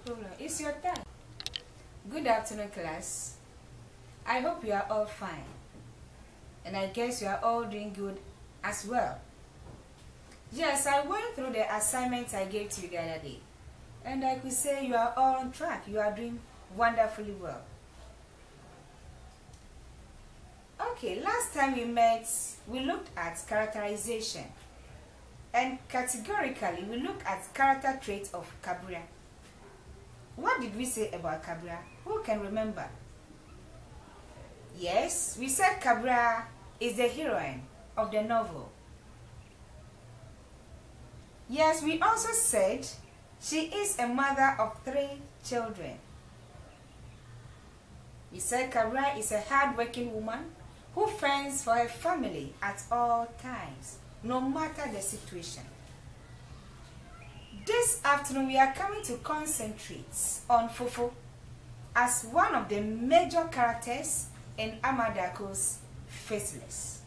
problem. It's your time. Good afternoon, class. I hope you are all fine. And I guess you are all doing good as well. Yes, I went through the assignments I gave to you the other day. And I could say you are all on track. You are doing wonderfully well. Okay, last time we met, we looked at characterization. And categorically, we looked at character traits of Cabria. What did we say about Cabria? Who can remember? Yes, we said Cabria is the heroine of the novel. Yes, we also said she is a mother of 3 children. We said Cabria is a hard-working woman who fends for her family at all times, no matter the situation. This afternoon, we are coming to concentrate on Fofo as one of the major characters in Amadako's Faceless.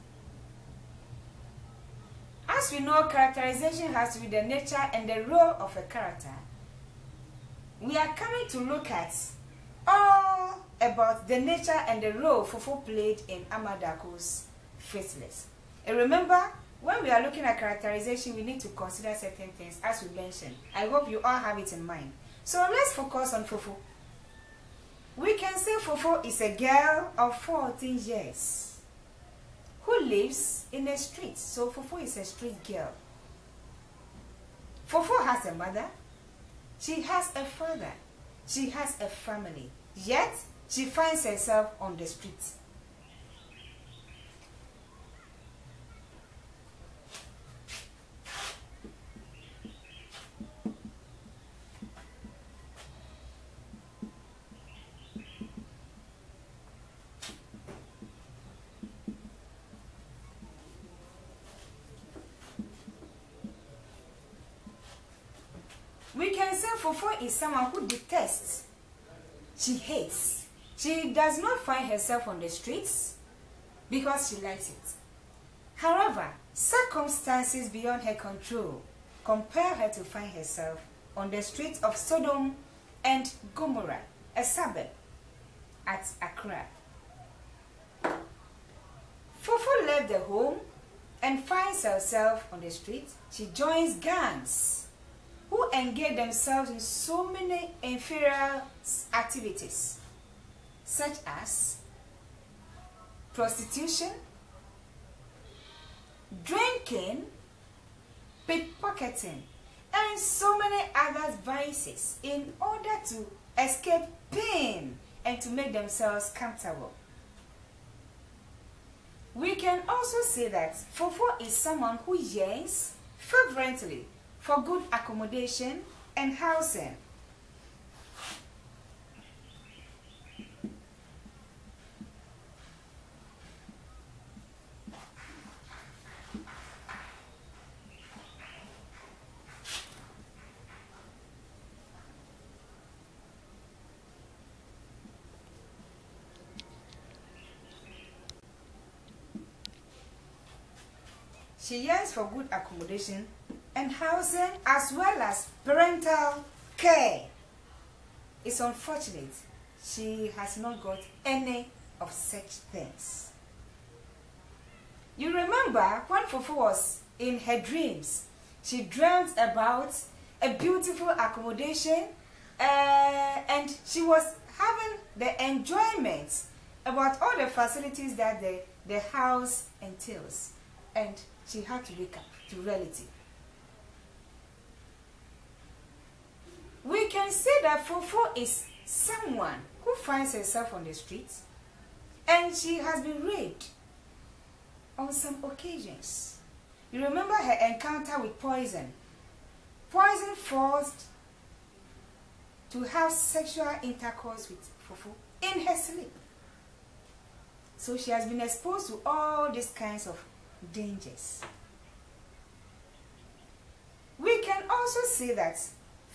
As we know, characterization has to do with the nature and the role of a character. We are coming to look at all about the nature and the role Fofo played in Amadako's Faceless. And remember, when we are looking at characterization, we need to consider certain things, as we mentioned. I hope you all have it in mind. So let's focus on Fofo. We can say Fofo is a girl of 14 years who lives in a street. So Fofo is a street girl. Fofo has a mother. She has a father. She has a family. Yet, she finds herself on the street. We can say Fofo is someone who detests. She hates. She does not find herself on the streets because she likes it. However, circumstances beyond her control compel her to find herself on the streets of Sodom and Gomorrah, a suburb at Accra. Fofo left the home and finds herself on the street. She joins gangs who engage themselves in so many inferior activities, such as prostitution, drinking, pickpocketing, and so many other vices in order to escape pain and to make themselves comfortable. We can also say that Fofo is someone who yearns fervently for good accommodation and housing. She yearns for good accommodation and housing as well as parental care. It's unfortunate she has not got any of such things. You remember when Fofo was in her dreams, she dreamt about a beautiful accommodation and she was having the enjoyment about all the facilities that the house entails, and she had to wake up to reality. We can say that Fofo is someone who finds herself on the streets and she has been raped on some occasions. You remember her encounter with Poison. Poison forced to have sexual intercourse with Fofo in her sleep. So she has been exposed to all these kinds of dangers. We can also say that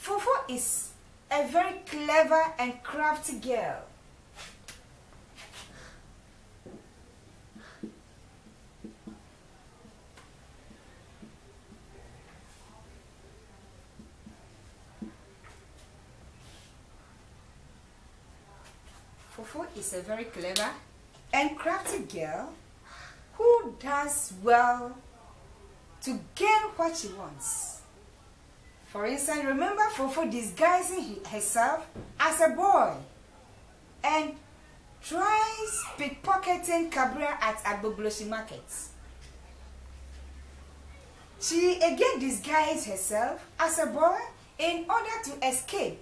Fofo is a very clever and crafty girl. Fofo is a very clever and crafty girl who does well to gain what she wants. For instance, remember Fofo disguising herself as a boy and tries pickpocketing Cabria at Agbobloshi Market. She again disguised herself as a boy in order to escape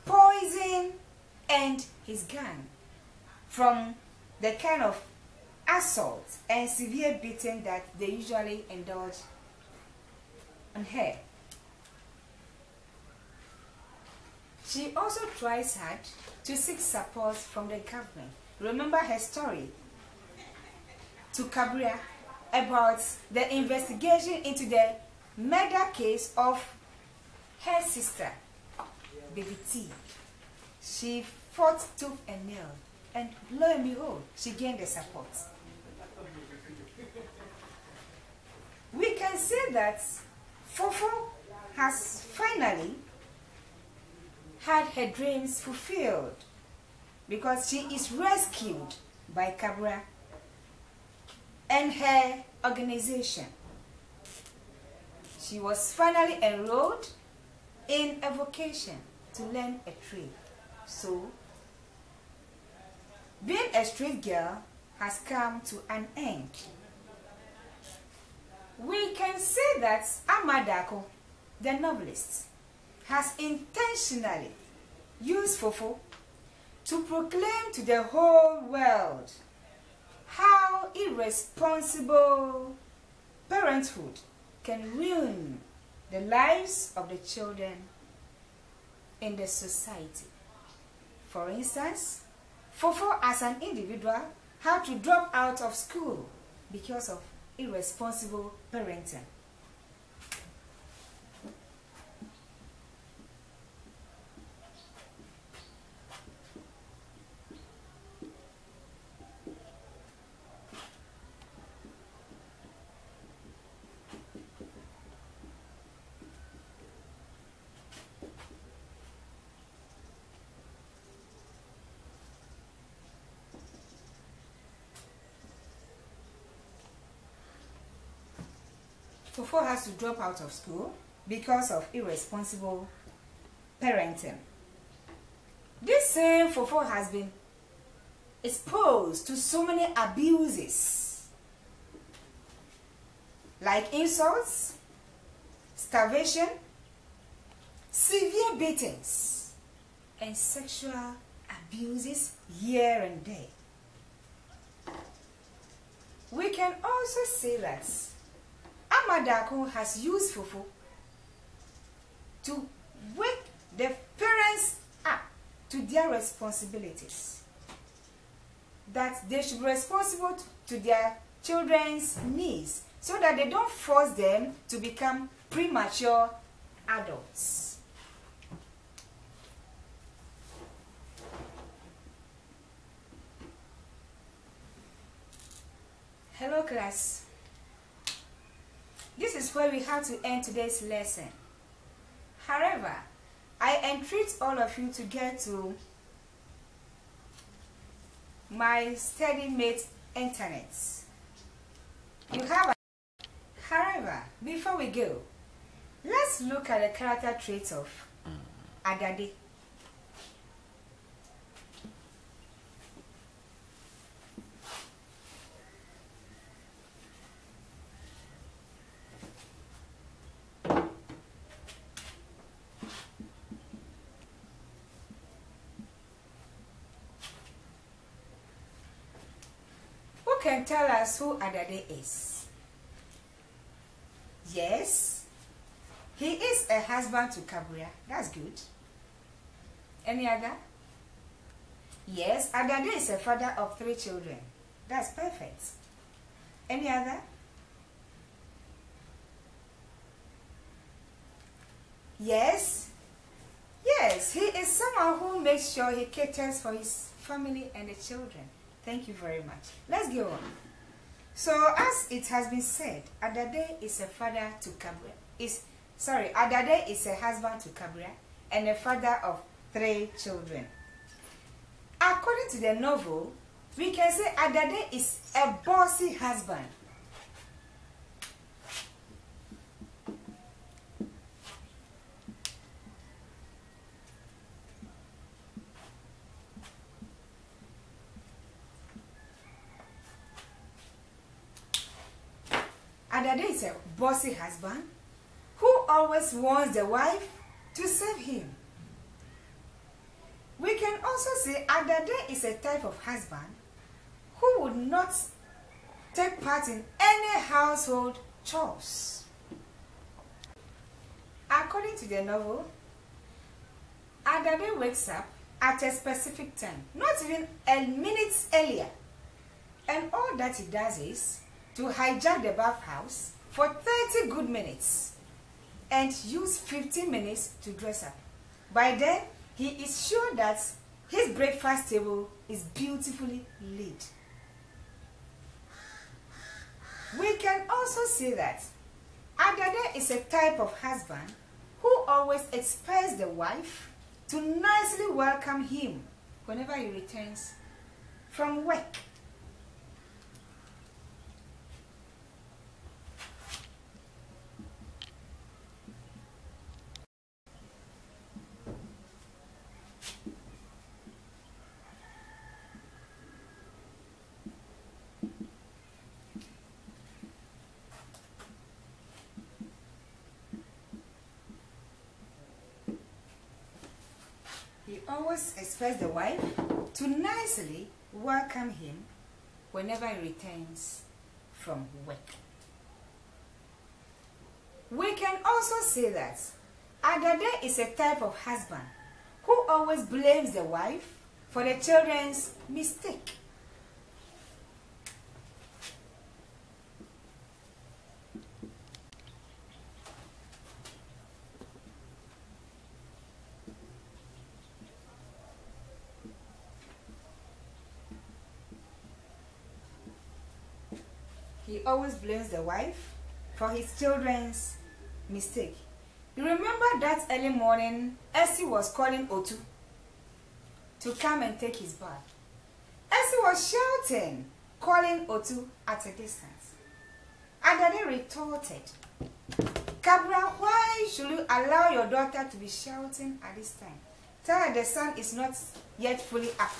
poison and his gun from the kind of assault and severe beating that they usually indulge on her. She also tries hard to seek support from the government. Remember her story to Cabria about the investigation into the murder case of her sister, Baby T. She fought tooth and nail, and lo and behold, she gained the support. We can say that Fofo has finally had her dreams fulfilled because she is rescued by Cabria and her organization. She was finally enrolled in a vocation to learn a trade. So, being a street girl has come to an end. We can say that Amadako, the novelist, has intentionally used Fofo to proclaim to the whole world how irresponsible parenthood can ruin the lives of the children in the society. For instance, Fofo as an individual had to drop out of school because of irresponsible parenting. Fofo has to drop out of school because of irresponsible parenting. This same Fofo has been exposed to so many abuses, like insults, starvation, severe beatings, and sexual abuses here and there. We can also say that Amadako has used Fofo to wake the parents up to their responsibilities. That they should be responsible to their children's needs so that they don't force them to become premature adults. Hello class. This is where we have to end today's lesson. However, I entreat all of you to get to my study mate internet. You have however, before we go, let's look at the character traits of Adade. Can tell us who Adade is? Yes, he is a husband to Cabria. That's good. Any other? Yes, Adade is a father of 3 children. That's perfect. Any other? Yes. Yes, he is someone who makes sure he caters for his family and the children. Thank you very much. Let's go on. So, as it has been said, Adade is a father to Cabria. Adade is a husband to Cabria and a father of 3 children. According to the novel, we can say Adade is a bossy husband. Adade is a bossy husband who always wants the wife to serve him. We can also say Adade is a type of husband who would not take part in any household chores. According to the novel, Adade wakes up at a specific time, not even a minute earlier, and all that he does is to hijack the bathhouse for 30 good minutes and use 15 minutes to dress up. By then, he is sure that his breakfast table is beautifully lit. We can also say that Adade is a type of husband who always expects the wife to nicely welcome him whenever he returns from work. He always expects the wife to nicely welcome him whenever he returns from work. We can also say that Adade is a type of husband who always blames the wife for the children's mistake. He always blames the wife for his children's mistake. You remember that early morning, Essie was calling Otu to come and take his bath. Essie was shouting, calling Otu at a distance. Adade retorted, "Cabra, why should you allow your daughter to be shouting at this time? Tell her the sun is not yet fully up."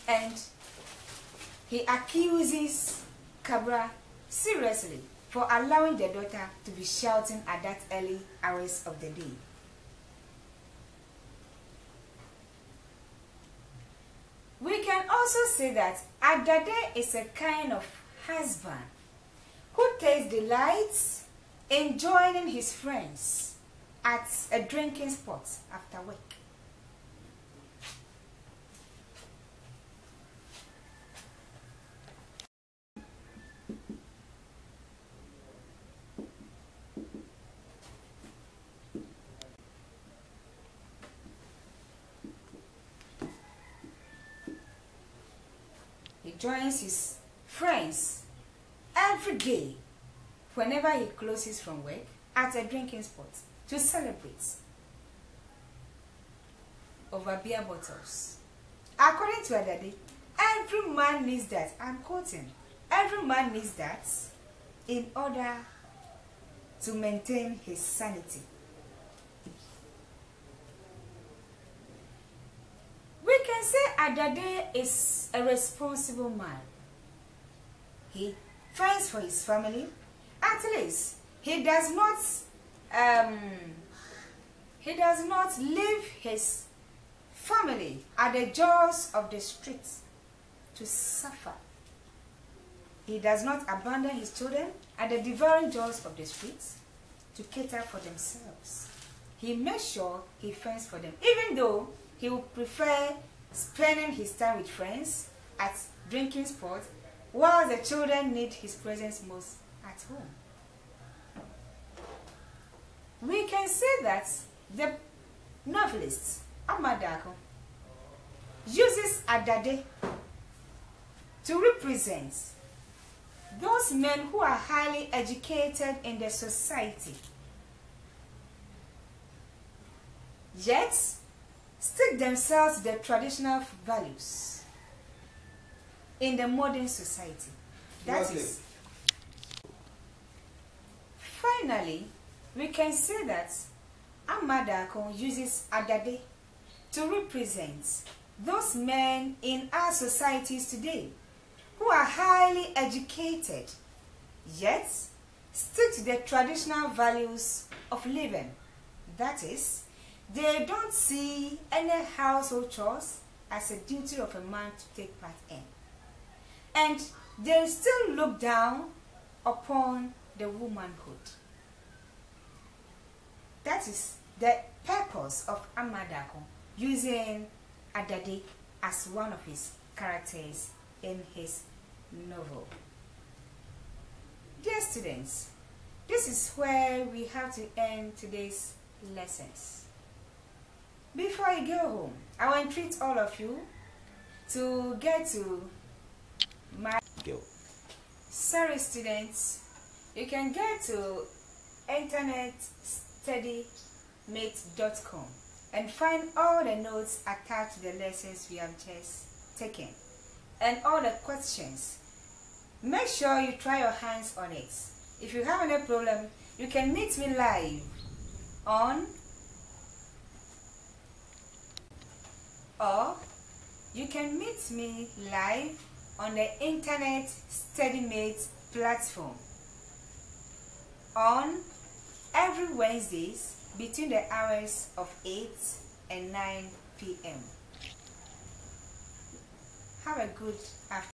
And he accuses Cabra seriously for allowing the daughter to be shouting at that early hours of the day. We can also say that Adade is a kind of husband who takes delight in joining his friends at a drinking spot after work. He joins his friends every day whenever he closes from work at a drinking spot to celebrate over beer bottles. According to Adade, every man needs that. I'm quoting. Every man needs that in order to maintain his sanity. We can say Adade is a responsible man. He fends for his family. At least he does not leave his family at the jaws of the streets to suffer. He does not abandon his children at the devouring jaws of the streets to cater for themselves. He makes sure he fends for them, even though he would prefer spending his time with friends at drinking spots while the children need his presence most at home. We can say that the novelist Amadako uses Adade to represent those men who are highly educated in the society, yet stick themselves to the traditional values in the modern society. That is. Finally, we can say that Amadako uses Adade to represent those men in our societies today who are highly educated, yet stick to the traditional values of living. That is, they don't see any household chores as a duty of a man to take part in. And they still look down upon the womanhood. That is the purpose of Amadako using Adade as one of his characters in his novel. Dear students, this is where we have to end today's lessons. Before I go home, I want to treat all of you to get to my... Sorry students, you can get to internetstudymate.com and find all the notes attached to the lessons we have just taken and all the questions. Make sure you try your hands on it. If you have any problem, you can meet me live on, or you can meet me live on the Internet StudyMate platform on every Wednesdays between the hours of 8 and 9 p.m. Have a good afternoon.